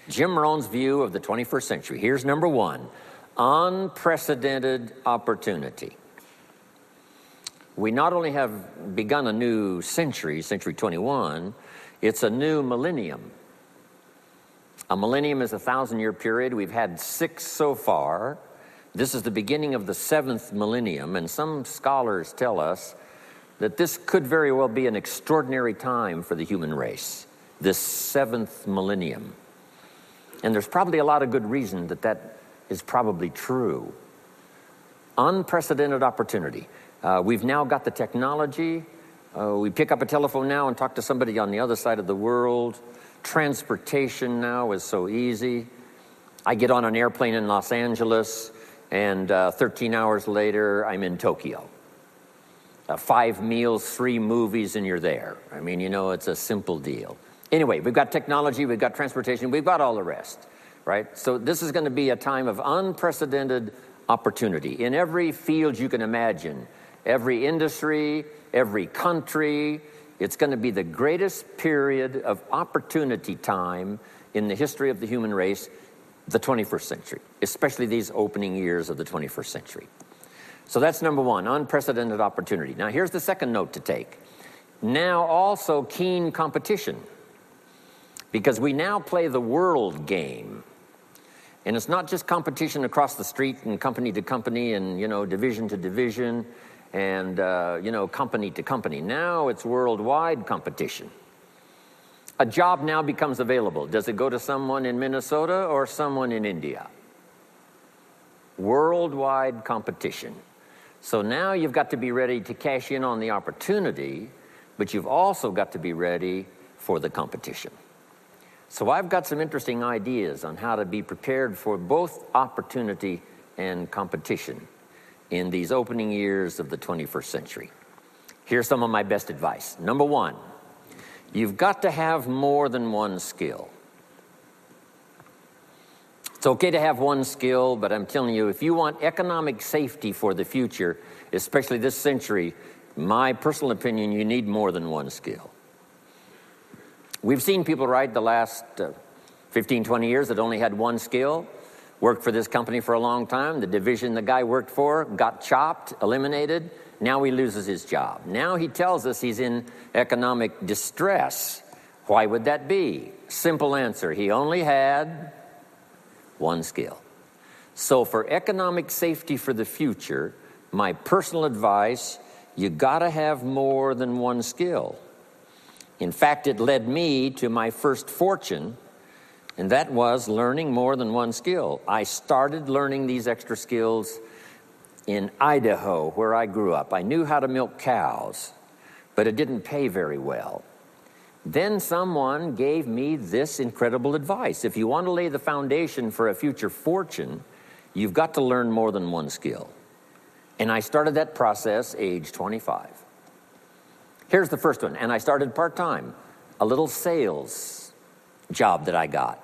Jim Rohn's view of the 21st century. Here's number one, unprecedented opportunity. We not only have begun a new century, century 21, it's a new millennium. A millennium is a 1,000-year period. We've had 6 so far. This is the beginning of the 7th millennium, and some scholars tell us that this could very well be an extraordinary time for the human race, this 7th millennium. And there's probably a lot of good reason that that is probably true. Unprecedented opportunity. We've now got the technology. We pick up a telephone now and talk to somebody on the other side of the world. Transportation now is so easy. I get on an airplane in Los Angeles, and 13 hours later, I'm in Tokyo. 5 meals, 3 movies, and you're there. I mean, you know, it's a simple deal. Anyway, we've got technology, we've got transportation, we've got all the rest, right? So this is going to be a time of unprecedented opportunity in every field you can imagine, every industry, every country. It's going to be the greatest period of opportunity time in the history of the human race, the 21st century, especially these opening years of the 21st century. So that's number one, unprecedented opportunity. Now here's the second note to take. Now also keen competition, because we now play the world game. And it's not just competition across the street and company to company and, you know, division to division and, you know, company to company. Now it's worldwide competition. A job now becomes available. Does it go to someone in Minnesota or someone in India? Worldwide competition. So now you've got to be ready to cash in on the opportunity, but you've also got to be ready for the competition. So I've got some interesting ideas on how to be prepared for both opportunity and competition in these opening years of the 21st century. Here's some of my best advice. Number one, you've got to have more than one skill. It's okay to have one skill, but I'm telling you, if you want economic safety for the future, especially this century, my personal opinion, you need more than one skill. We've seen people, right, the last 15, 20 years that only had one skill, worked for this company for a long time. The division the guy worked for got chopped, eliminated. Now he loses his job. Now he tells us he's in economic distress. Why would that be? Simple answer. He only had one skill. So for economic safety for the future, my personal advice, you gotta have more than one skill. In fact, it led me to my first fortune, and that was learning more than one skill. I started learning these extra skills in Idaho, where I grew up. I knew how to milk cows, but it didn't pay very well. Then someone gave me this incredible advice. If you want to lay the foundation for a future fortune, you've got to learn more than one skill. And I started that process age 25. Here's the first one, and I started part-time, a little sales job that I got.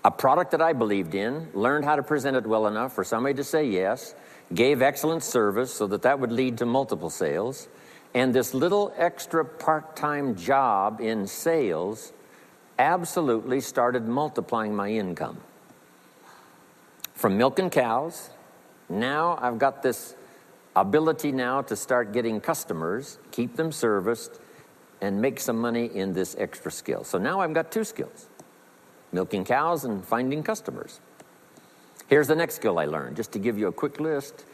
A product that I believed in, learned how to present it well enough for somebody to say yes, gave excellent service so that that would lead to multiple sales, and this little extra part-time job in sales absolutely started multiplying my income. From milking cows, now I've got this ability now to start getting customers, keep them serviced, and make some money in this extra skill. So now I've got 2 skills, milking cows and finding customers. Here's the next skill I learned, just to give you a quick list.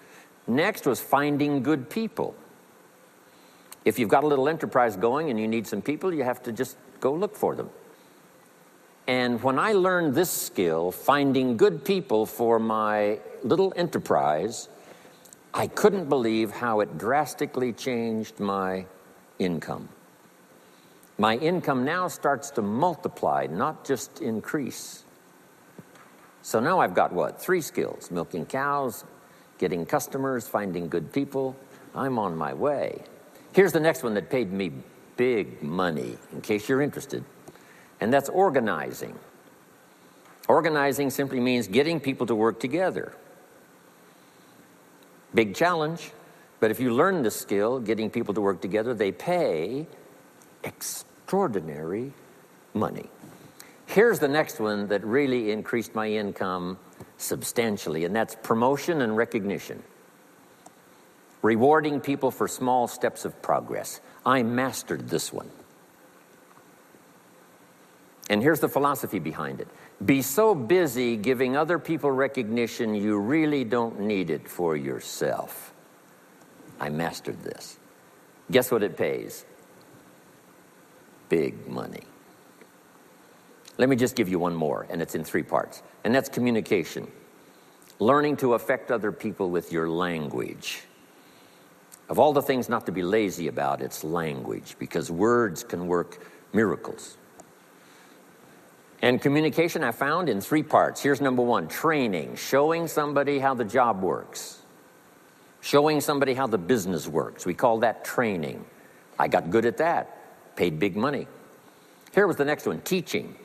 Next was finding good people. If you've got a little enterprise going and you need some people, you have to just go look for them. And when I learned this skill, finding good people for my little enterprise, I couldn't believe how it drastically changed my income. My income now starts to multiply, not just increase. So now I've got what? 3 skills: milking cows, getting customers, finding good people. I'm on my way. Here's the next one that paid me big money, in case you're interested, and that's organizing. Organizing simply means getting people to work together. Big challenge, but if you learn this skill, getting people to work together, they pay extraordinary money. Here's the next one that really increased my income substantially, and that's promotion and recognition. Rewarding people for small steps of progress. I mastered this one. And here's the philosophy behind it. Be so busy giving other people recognition, you really don't need it for yourself. I mastered this. Guess what it pays? Big money. Let me just give you one more, and it's in 3 parts. And that's communication. Learning to affect other people with your language. Of all the things not to be lazy about, it's language, because words can work miracles. And communication I found in 3 parts. Here's number 1, training, showing somebody how the job works. Showing somebody how the business works. We call that training. I got good at that, paid big money. Here was the next one, teaching.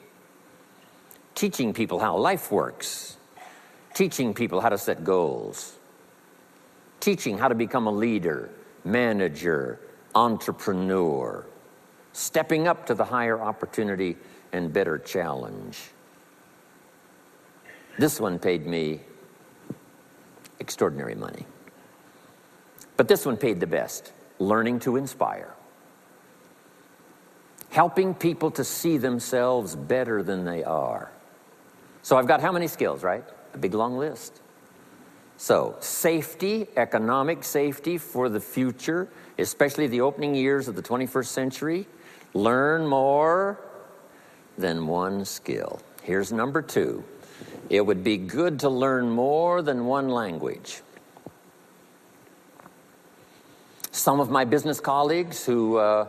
Teaching people how life works. Teaching people how to set goals. Teaching how to become a leader, manager, entrepreneur. Stepping up to the higher opportunity and better challenge. This one paid me extraordinary money. But this one paid the best. Learning to inspire. Helping people to see themselves better than they are. So I've got how many skills, right? A big long list. So safety, economic safety for the future, especially the opening years of the 21st century. Learn more than one skill. Here's number 2. It would be good to learn more than one language. Some of my business colleagues who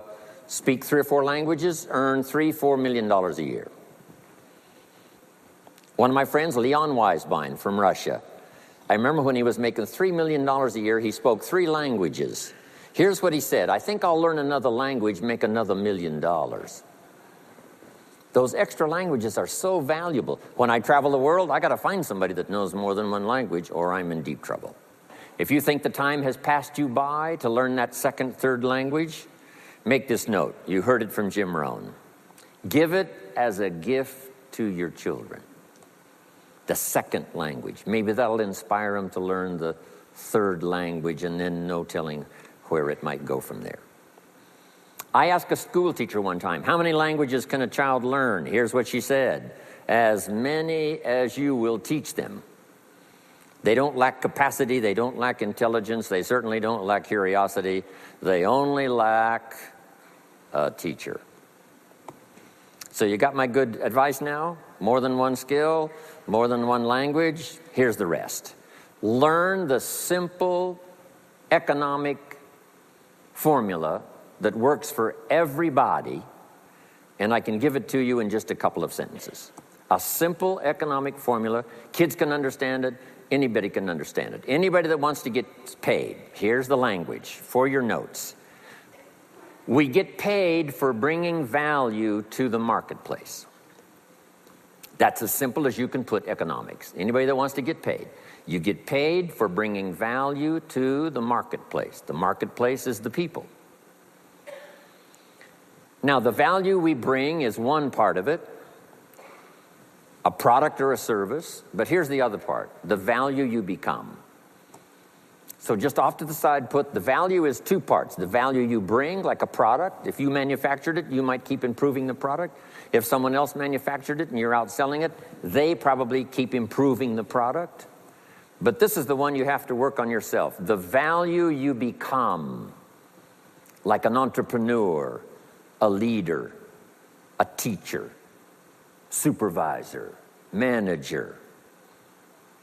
speak 3 or 4 languages earn $3-4 million a year. One of my friends, Leon Weisbein from Russia, I remember when he was making $3 million a year, he spoke 3 languages. Here's what he said: I think I'll learn another language, make another $1 million. Those extra languages are so valuable. When I travel the world, I got to find somebody that knows more than one language, or I'm in deep trouble. If you think the time has passed you by to learn that 2nd, 3rd language, make this note. You heard it from Jim Rohn. Give it as a gift to your children. The 2nd language. Maybe that'll inspire them to learn the 3rd language, and then no telling where it might go from there. I asked a school teacher one time, how many languages can a child learn? Here's what she said: as many as you will teach them. They don't lack capacity, they don't lack intelligence, they certainly don't lack curiosity. They only lack a teacher. So you got my good advice now? More than one skill, more than one language. Here's the rest. Learn the simple economic formula that works for everybody, and I can give it to you in just a couple of sentences. A simple economic formula. Kids can understand it. Anybody can understand it. Anybody that wants to get paid. Here's the language for your notes. We get paid for bringing value to the marketplace. That's as simple as you can put economics. Anybody that wants to get paid. You get paid for bringing value to the marketplace. The marketplace is the people. Now, the value we bring is one part of it, a product or a service, but here's the other part, the value you become. So just off to the side, put the value is 2 parts. The value you bring, like a product. If you manufactured it, you might keep improving the product. If someone else manufactured it and you're out selling it, they probably keep improving the product. But this is the one you have to work on yourself. The value you become, like an entrepreneur, a leader, a teacher, supervisor, manager.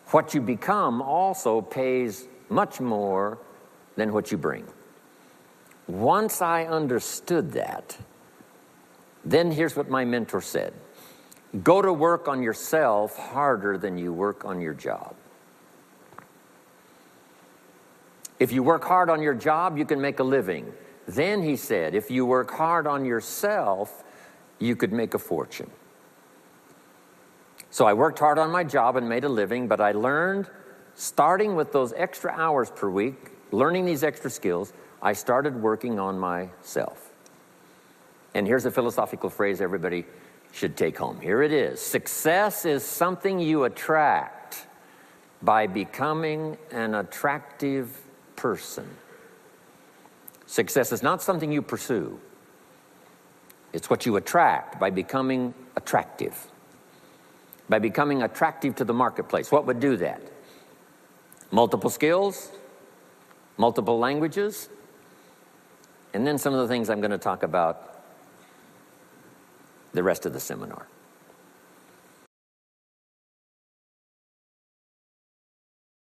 What you become also pays much more than what you bring. Once I understood that, then here's what my mentor said. Go to work on yourself harder than you work on your job. If you work hard on your job, you can make a living. Then he said, if you work hard on yourself, you could make a fortune. So I worked hard on my job and made a living, but I learned, starting with those extra hours per week, learning these extra skills, I started working on myself. And here's a philosophical phrase, everybody. should take home. Here it is. Success is something you attract by becoming an attractive person. Success is not something you pursue. It's what you attract by becoming attractive. By becoming attractive to the marketplace. What would do that? Multiple skills, multiple languages, and then some of the things I'm going to talk about the rest of the seminar.